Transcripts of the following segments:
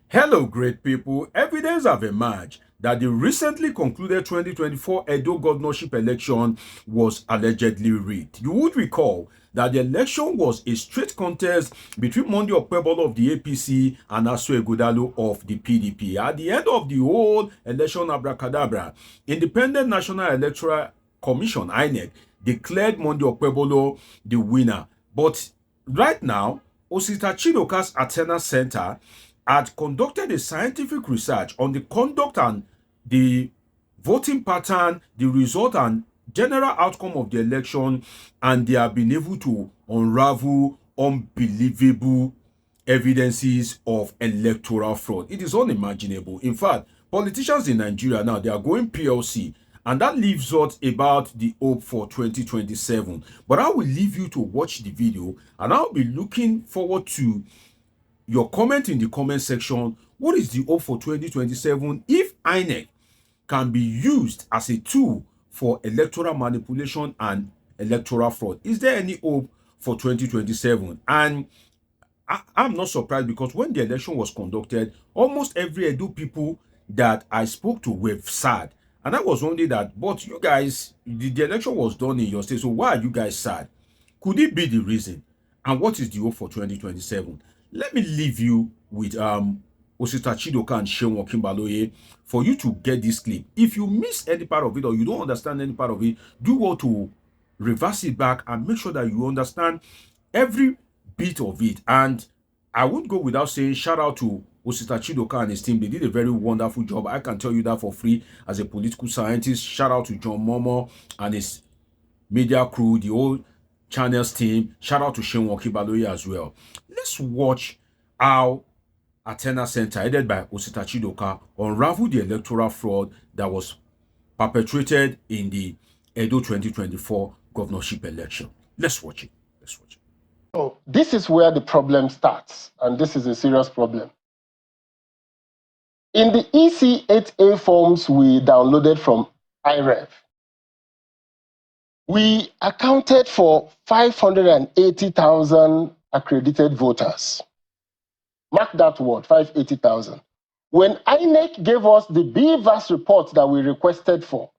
Hello, great people. Evidence have emerged that the recently concluded 2024 Edo governorship election was allegedly rigged. You would recall that the election was a straight contest between Okpebholo of the APC and Asue Ighodalo of the PDP. At the end of the whole election abracadabra, Independent National Electoral Commission, INEC, declared Okpebholo the winner. But right now, Osita Chidoka's Athena Center had conducted a scientific research on the conduct and the voting pattern, the result and general outcome of the election, and they have been able to unravel unbelievable evidences of electoral fraud. It is unimaginable. In fact, politicians in Nigeria now, they are going PLC, and that leaves us about the hope for 2027. But I will leave you to watch the video, and I'll be looking forward to your comment in the comment section. What is the hope for 2027 if INEC can be used as a tool for electoral manipulation and electoral fraud? Is there any hope for 2027? And I'm not surprised, because when the election was conducted, almost every Edo people that I spoke to were sad. And I was wondering that, but you guys, the election was done in your state, so why are you guys sad? Could it be the reason? And what is the hope for 2027? Let me leave you with Osita Chidoka and Seun Okinbaloye for you to get this clip. If you miss any part of it or you don't understand any part of it, do go to reverse it back and make sure that you understand every bit of it. And I would go without saying shout out to Osita Chidoka and his team. They did a very wonderful job. I can tell you that for free as a political scientist. Shout out to John Momo and his media crew, the whole channels team. Shout out to Seun Okinbaloye as well. Let's watch how Athena Center, headed by Osita Chidoka, unraveled the electoral fraud that was perpetrated in the Edo 2024 governorship election. Let's watch it. Let's watch it. So this is where the problem starts, and this is a serious problem. In the EC8A forms we downloaded from IReV, we accounted for 580,000 accredited voters. Mark that word, 580,000. When INEC gave us the BVAS report that we requested for,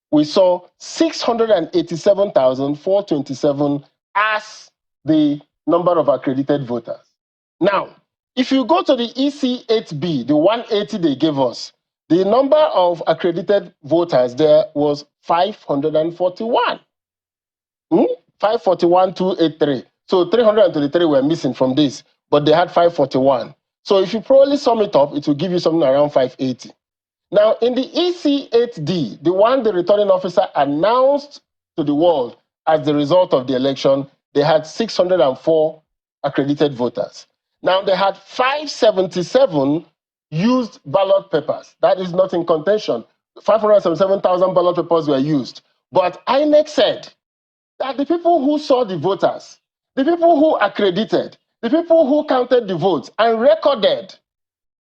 we saw 687,427 as the number of accredited voters. Now, if you go to the EC8B, the 180 they gave us, the number of accredited voters there was 541. 541,283. So 323 were missing from this, but they had 541. So if you probably sum it up, it will give you something around 580. Now, in the EC8D, the one the returning officer announced to the world as the result of the election, they had 604 accredited voters. Now, they had 577 used ballot papers. That is not in contention. 577,000 ballot papers were used. But INEC said that the people who saw the voters, the people who accredited, the people who counted the votes and recorded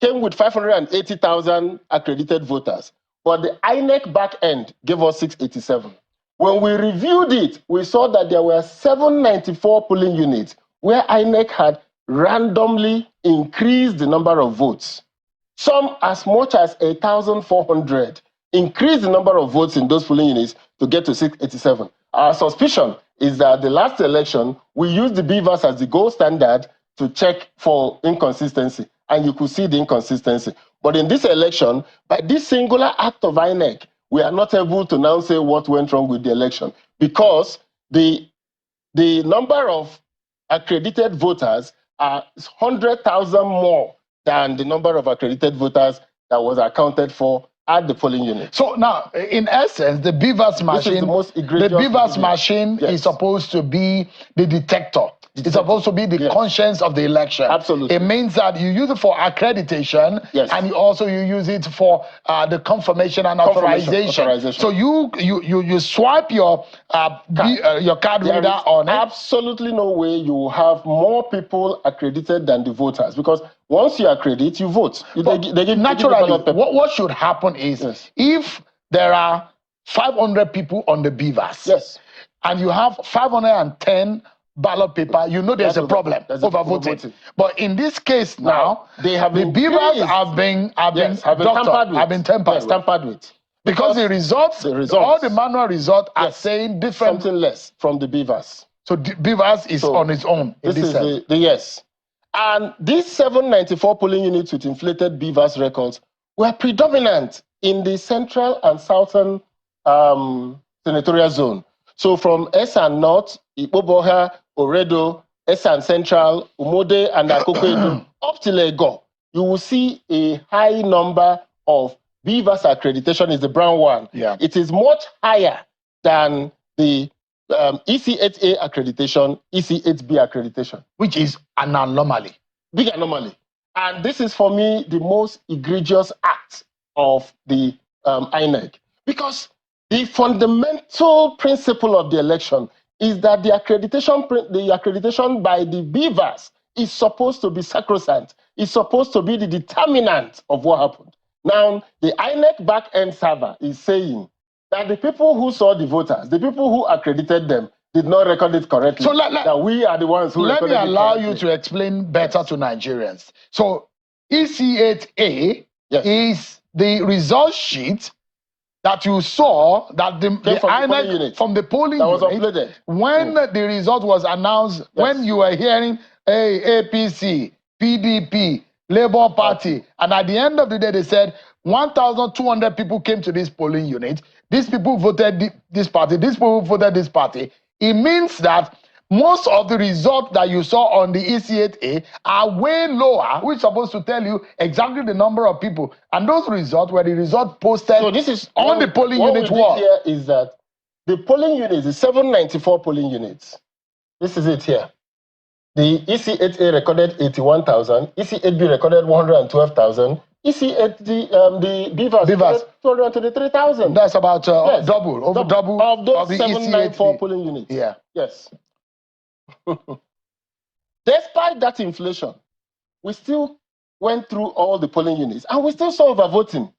came with 580,000 accredited voters. But the INEC back end gave us 687. When we reviewed it, we saw that there were 794 polling units where INEC had randomly increased the number of votes. Some as much as 1,400 increased the number of votes in those polling units to get to 687. Our suspicion is that the last election, we used the BVAS as the gold standard to check for inconsistency, and you could see the inconsistency. But in this election, by this singular act of INEC, we are not able to now say what went wrong with the election, because the number of accredited voters are 100,000 more than the number of accredited voters that was accounted for at the polling unit. So now, in essence, the BVAS machine, yes, is supposed to be the detector. It's supposed to be the conscience of the election. Absolutely. It means that you use it for accreditation, and you use it for the confirmation and authorization. So you swipe your card reader on it. Absolutely no way you have more people accredited than the voters, because once you accredit, you vote. They give naturally, what should happen is if there are 500 people on the BVAS, and you have 510 ballot paper, you know there's a problem over voting. But in this case now, they have the BVAS have been tampered with. Because the results, all the manual results are saying different. Something less from the BVAS. So the BVAS is on its own. This is the yes. And these 794 polling units with inflated BVAS records were predominant in the central and southern senatorial zone. So from Esan North, Okpebholo, Oredo, Esan Central, Umode, and Akoko up to Lagos, you will see a high number of BVAS accreditation is the brown one. Yeah. It is much higher than the EC8A accreditation, EC8B accreditation. Which is an anomaly. Big anomaly. And this is, for me, the most egregious act of the INEC. Because the fundamental principle of the election is that the accreditation by the BVAS is supposed to be sacrosanct. It's supposed to be the determinant of what happened. Now, the INEC back-end server is saying that the people who saw the voters, the people who accredited them, did not record it correctly. So that we are the ones who let recorded it correctly. Let me allow you to explain better to Nigerians. So EC8A is the result sheet that you saw that the INEC from the polling unit, when the result was announced, when you were hearing APC, PDP, Labour Party, and at the end of the day they said 1,200 people came to this polling unit. These people voted this party, these people voted this party. It means that most of the results that you saw on the EC8A are way lower, which is supposed to tell you exactly the number of people. And those results were the results posted on the polling unit wall. What we did here is that the polling units, the 794 polling units, this is it here. The EC8A recorded 81,000, EC8B recorded 112,000, EC8, the BVAS recorded 223,000. That's about double of those of the 794 polling units. Yeah. Yes. Despite that inflation, we still went through all the polling units and we still saw overvoting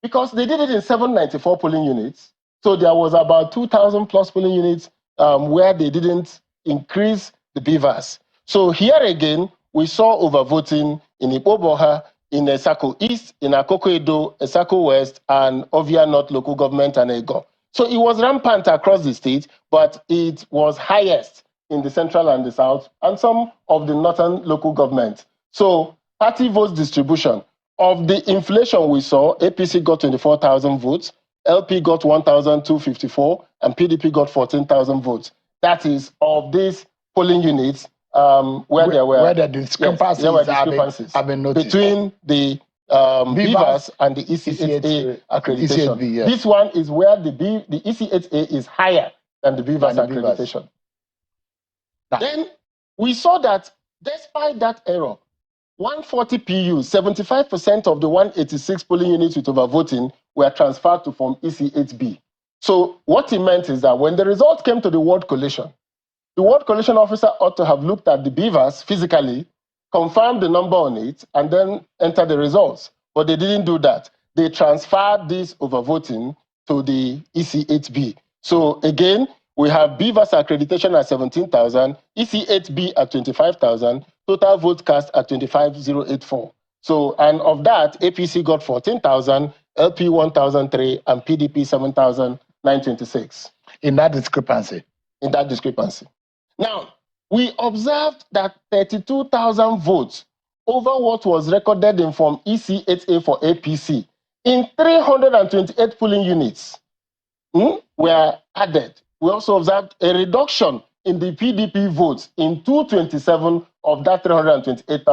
because they did it in 794 polling units. So there was about 2,000 plus polling units where they didn't increase the BVAS. So here again, we saw overvoting in Okpebholo, in Esako East, in Akoko Edo, Esako West, and Ovia North local government and Ego. So it was rampant across the state, but it was highest in the central and the south, and some of the northern local government. So party votes distribution. Of the inflation we saw, APC got 24,000 votes, LP got 1,254, and PDP got 14,000 votes. That is of these polling units where the discrepancies have been noticed between the BVAS and the EC8A accreditation. This one is where the EC8A is higher than the BVAS accreditation. Then we saw that despite that error, 140 PU, 75% of the 186 polling units with overvoting were transferred to Form EC8B. So what it meant is that when the result came to the ward collation, the ward collation officer ought to have looked at the BVAS physically, confirmed the number on it, and then enter the results. But they didn't do that. They transferred this overvoting to the EC8B. So again, we have BVAS accreditation at 17,000, EC8B at 25,000, total vote cast at 25,084. So, and of that, APC got 14,000, LP 1,003, and PDP 7,926. In that discrepancy. In that discrepancy. Now, we observed that 32,000 votes over what was recorded in Form EC8A for APC in 328 polling units were added. We also observed a reduction in the PDP votes in 227 of that 228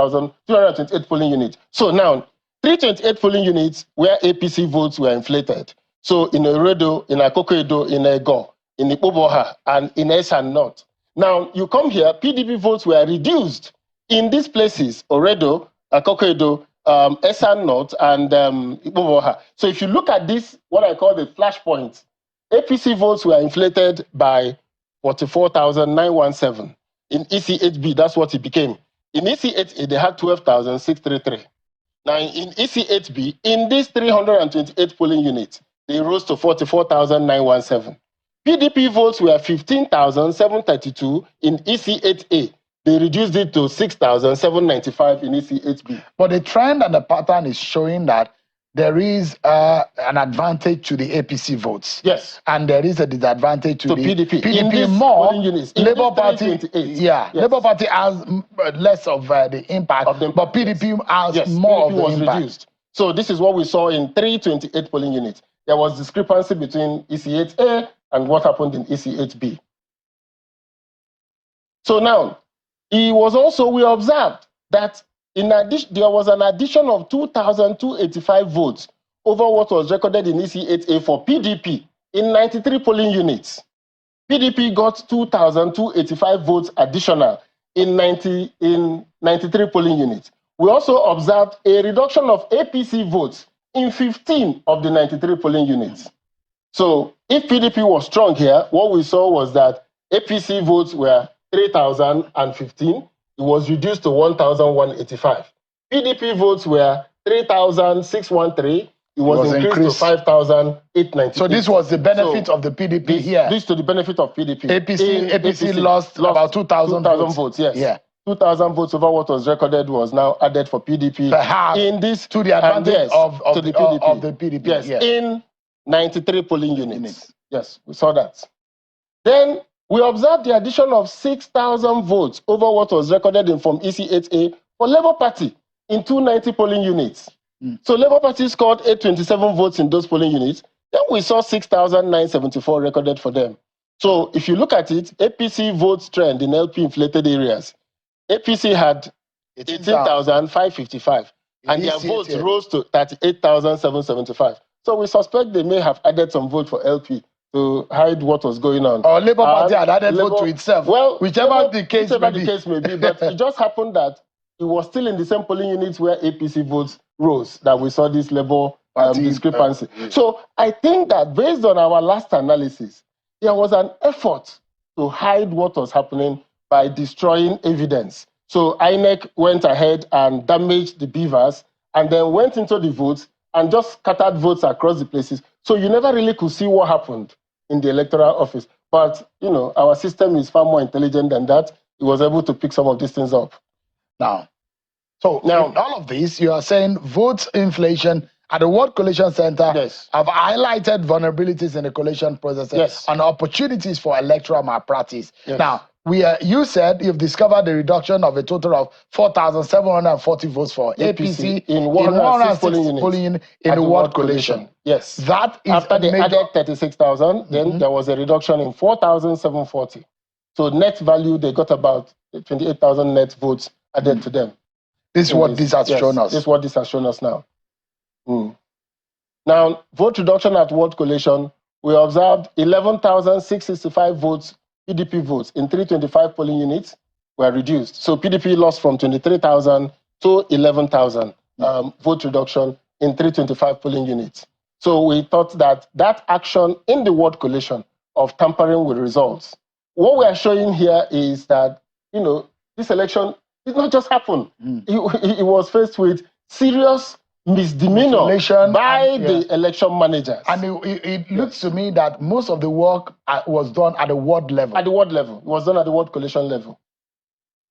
polling units. So now, 328 polling units where APC votes were inflated. So in Oredo, in Akoko Edo, in Ego, in Okpebholo, and in Esan North. Now, you come here, PDP votes were reduced in these places, Oredo, Akoko Edo, Esan North, and Okpebholo. So if you look at this, what I call the flashpoint, APC votes were inflated by 44,917. In EC8B, that's what it became. In EC8A, they had 12,633. Now, in EC8B, in these 328 polling units, they rose to 44,917. PDP votes were 15,732 in EC8A. They reduced it to 6,795 in EC8B. But the trend and the pattern is showing that there is an advantage to the APC votes. Yes. And there is a disadvantage to the PDP. PDP more. Labour Party, Labour Party has less of the impact, but PDP has more of the impact. Reduced. So this is what we saw in 328 polling units. There was discrepancy between EC8A and what happened in EC8B. So now, we observed that in addition, there was an addition of 2,285 votes over what was recorded in EC8A for PDP in 93 polling units. PDP got 2,285 votes additional in 93 polling units. We also observed a reduction of APC votes in 15 of the 93 polling units. So if PDP was strong here, what we saw was that APC votes were 3,015. It was reduced to 1,185. PDP votes were 3,613. It was increased to 5,890. So this was the benefit of the PDP here. This to the benefit of PDP. APC lost about 2,000 votes. Yes. Yeah. 2,000 votes over what was recorded was now added for PDP. Perhaps in this to the advantage of the PDP. Yes. In 93 polling units. Yes, we saw that. Then we observed the addition of 6,000 votes over what was recorded from EC8A for Labour Party in 290 polling units. So Labour Party scored 827 votes in those polling units. Then we saw 6,974 recorded for them. So if you look at it, APC votes trend in LP inflated areas. APC had 18,555 and their votes rose to 38,775. So we suspect they may have added some vote for LP to hide what was going on. Or Labour Party had added vote to itself. Well, whichever the case may be. But it just happened that it was still in the same polling units where APC votes rose that we saw this Labour discrepancy. So I think that based on our last analysis, there was an effort to hide what was happening by destroying evidence. So INEC went ahead and damaged the BVAS and then went into the votes and just scattered votes across the places. So you never really could see what happened in the electoral office. But, you know, our system is far more intelligent than that. It was able to pick some of these things up. Now, in all of this, you are saying vote inflation at the World Collation Center have highlighted vulnerabilities in the collation process and opportunities for electoral malpractice. Now, you said you've discovered the reduction of a total of 4,740 votes for APC in 106 polling units in the World Collation. Yes. That is after they added 36,000, then there was a reduction in 4,740. So net value, they got about 28,000 net votes added to them. This is what this has shown us. This is what this has shown us now. Now, vote reduction at World Collation, we observed 11,665 votes, PDP votes in 325 polling units were reduced. So PDP lost from 23,000 to 11,000 vote reduction in 325 polling units. So we thought that that action in the World Collation of tampering with results, what we are showing here is that, you know, this election did not just happen. It was faced with serious misdemeanor by the election managers. And it looks to me that most of the work was done at the world level. At the world level. It was done at the World Collation level.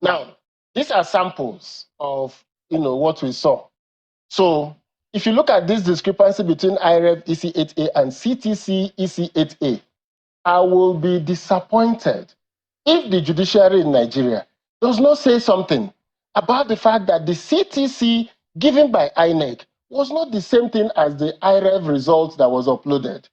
Now, these are samples of, you know, what we saw. So if you look at this discrepancy between IReV EC8A and CTC EC8A, I will be disappointed if the judiciary in Nigeria does not say something about the fact that the CTC given by INEC was not the same thing as the IReV results that was uploaded.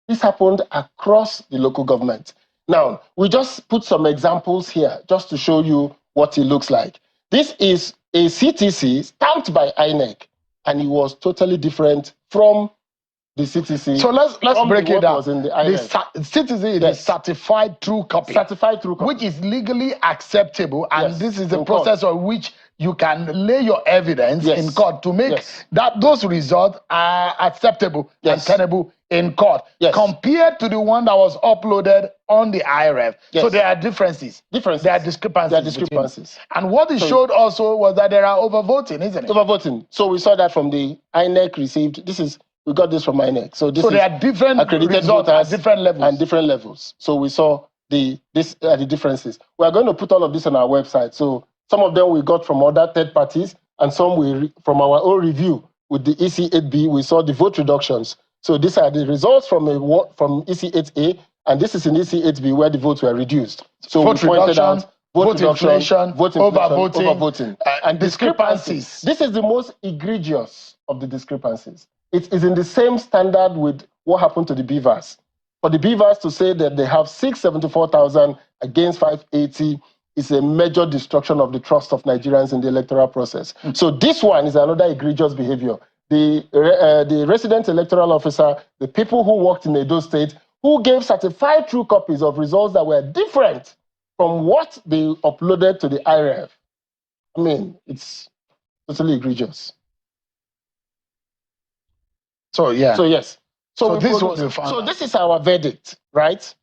This happened across the local government. Now, we just put some examples here just to show you what it looks like. This is a CTC stamped by INEC, and it was totally different from the CTC. So let's break it down. The CTC is a certified true copy. Certified true copy. Which is legally acceptable, and this is the process of which you can lay your evidence in court to make that those results are acceptable and tenable in court, compared to the one that was uploaded on the IReV. So there are differences. There are discrepancies. And what it showed also was that there are overvoting, isn't it? Overvoting. So we saw that from the INEC received, this is We got this from INEC. So there are different accredited voters at different levels. And different levels. So we saw the differences. We are going to put all of this on our website. So some of them we got from other third parties, and some from our own review with the EC8B. We saw the vote reductions. So these are the results from EC8A, and this is in EC8B where the votes were reduced. So vote we pointed reduction, out vote inflation, overvoting, and discrepancies. This is the most egregious of the discrepancies. It is in the same standard with what happened to the BVAS. For the BVAS to say that they have 674,000 against 580 is a major destruction of the trust of Nigerians in the electoral process. So this one is another egregious behavior. The resident electoral officer, the people who worked in Edo State, who gave certified true copies of results that were different from what they uploaded to the IReV. I mean, it's totally egregious. So, yeah. So, yes. So this is our verdict, right?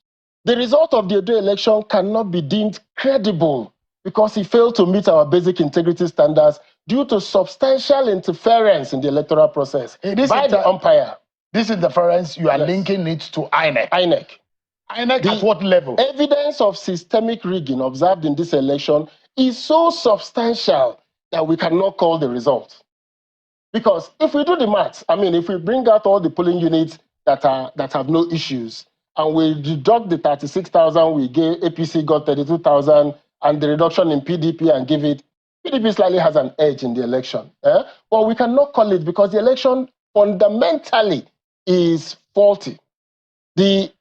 The result of the Edo election cannot be deemed credible because it failed to meet our basic integrity standards due to substantial interference in the electoral process by the umpire. This interference, you are linking it to INEC. INEC at what level? Evidence of systemic rigging observed in this election is so substantial that we cannot call the result. Because if we do the maths, I mean, if we bring out all the polling units that have no issues, and we deduct the 36,000 we gave, APC got 32,000, and the reduction in PDP and give it, PDP slightly has an edge in the election. But we cannot call it because the election fundamentally is faulty. The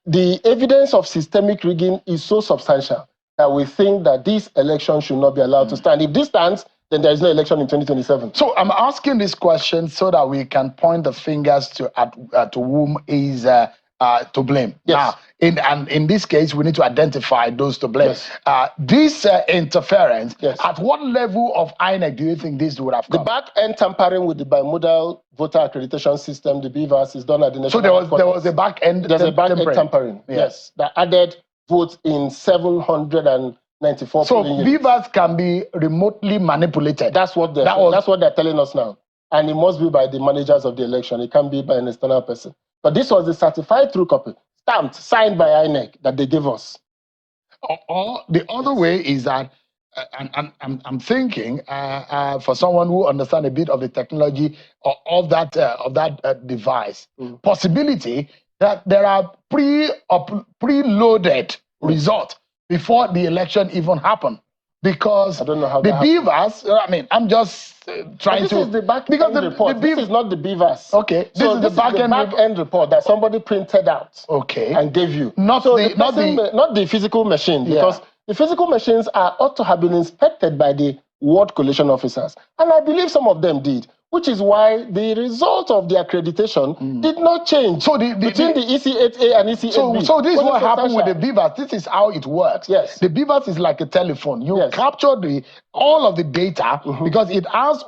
evidence of systemic rigging is so substantial that we think that this election should not be allowed to stand. If this stands, then there is no election in 2027. So I'm asking this question so that we can point the fingers to whom is to blame. Yes. Now, in this case, we need to identify those to blame. Yes. This interference, at what level of INEC do you think this would have come? The back-end tampering with the bimodal voter accreditation system, the BVAS, is done at the national. So there was a back-end tampering, yes, that added votes in 794 polling units. BVAS can be remotely manipulated. That's what they're telling us now. And it must be by the managers of the election. It can't be by an external person. But this was the certified true copy, stamped, signed by INEC, that they gave us. Or the other way is that, I'm thinking, for someone who understands a bit of the technology of that device, possibility that there are preloaded results before the election even happened. Because I don't know how the BVAS, I mean, I'm just trying this to... This is the back-end report. This is not the BVAS. Okay. This is the back-end report that somebody printed out and gave you. Not the physical machine, because the physical machines ought to have been inspected by the ward collation officers. And I believe some of them did, which is why the result of the accreditation did not change between the EC8A and EC8B. So this is what happened with the BVAS. This is how it works. Yes. The BVAS is like a telephone. You capture all of the data because it has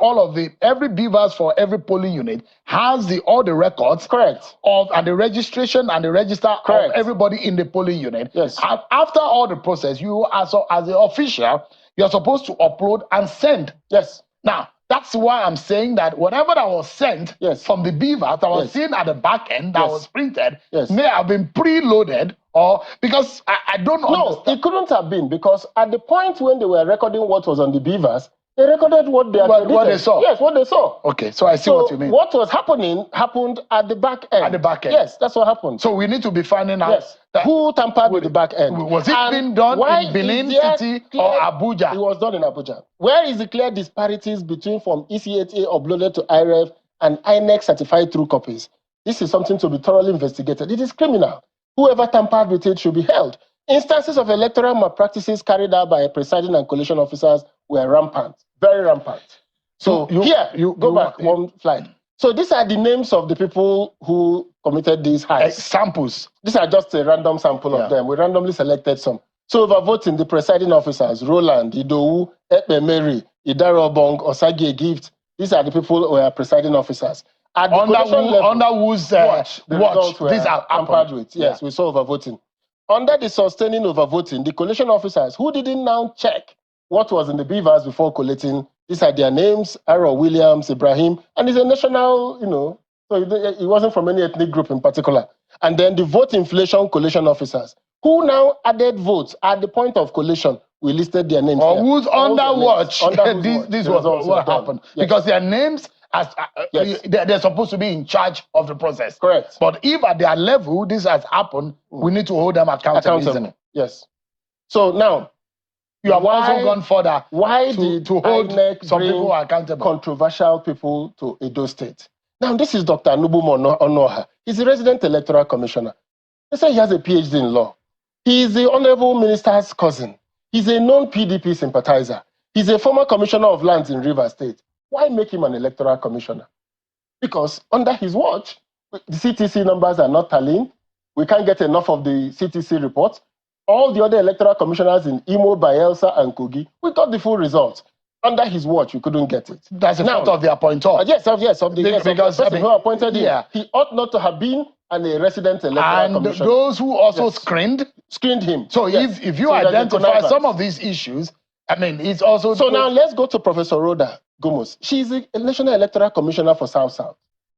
every BVAS for every polling unit has all the records and the registration and the register of everybody in the polling unit. Yes. And after all the process, you as the official, you're supposed to upload and send. Yes. Now, that's why I'm saying that whatever that was sent from the BVAS that was seen at the back end that was printed may have been preloaded, or because I don't understand. No, it couldn't have been, because at the point when they were recording what was on the BVAS, they recorded what they saw. Yes, what they saw. Okay, so I see what you mean. What was happened at the back end. At the back end. Yes, that's what happened. So we need to be finding out who tampered with the back end. Was it being done in Benin City or Abuja? It was done in Abuja. Where is the clear disparities between from EC8A uploaded to IReV and INEC certified true copies? This is something to be thoroughly investigated. It is criminal. Whoever tampered with it should be held. Instances of electoral malpractices carried out by presiding and collation officers were rampant, very rampant. So go back one slide. So these are the names of the people who committed these heists. Samples. These are just a random sample of them. We randomly selected some. So overvoting the presiding officers, Roland, Idowu, Ekpemeri, Idarobong, Osagi Gift. These are the people who are presiding officers. At the under whose watch these are tampered with. Yes, we saw overvoting. Under the sustaining overvoting, the collation officers who didn't now check what was in the BVAS before collating, these are their names: Aaron Williams, Ibrahim, and it's a national, So he wasn't from any ethnic group in particular. And then the vote inflation collation officers, who now added votes at the point of collation. We listed their names. Or who's under watch. This was what happened. Yes. Because their names, they're supposed to be in charge of the process. Correct. But if at their level this has happened, we need to hold them accountable. Yes. So now, you have also gone further. Why did to hold INEC some people accountable? Controversial people to Edo State. Now, this is Dr. Anubu Onoha. He's a resident electoral commissioner. They say he has a PhD in law. He is the honorable minister's cousin. He's a known PDP sympathizer. He's a former commissioner of lands in Rivers State. Why make him an electoral commissioner? Because under his watch, the CTC numbers are not tallying. We can't get enough of the CTC reports. All the other electoral commissioners in Imo, Bayelsa, and Kogi, we got the full results. Under his watch, we couldn't get it. That's the fault of the appointer. Yes, of the person who appointed him. He ought not to have been a resident electoral commissioner. And those who also screened him. So if you identify some of these issues, I mean, it's also... So now let's go to Professor Rhoda Gomos. She's a National Electoral Commissioner for South-South.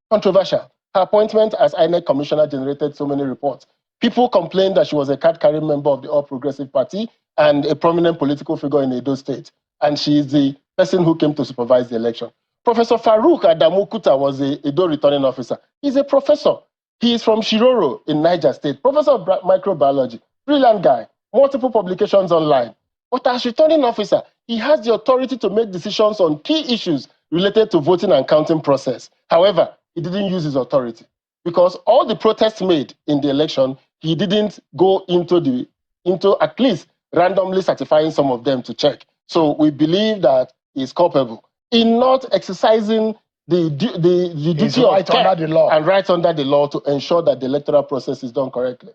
Controversial. Her appointment as INEC Commissioner generated so many reports. People complained that she was a card-carrying member of the All Progressive Party and a prominent political figure in Edo State. And she is the person who came to supervise the election. Professor Farouk Adamu Kuta was a Edo returning officer. He's a professor. He is from Shiroro in Niger State. Professor of microbiology. Brilliant guy. Multiple publications online. But as returning officer, he has the authority to make decisions on key issues related to voting and counting process. However, he didn't use his authority because all the protests made in the election, he didn't go into at least randomly certifying some of them to check. So we believe that he's culpable in not exercising the duty of care and right under the law to ensure that the electoral process is done correctly.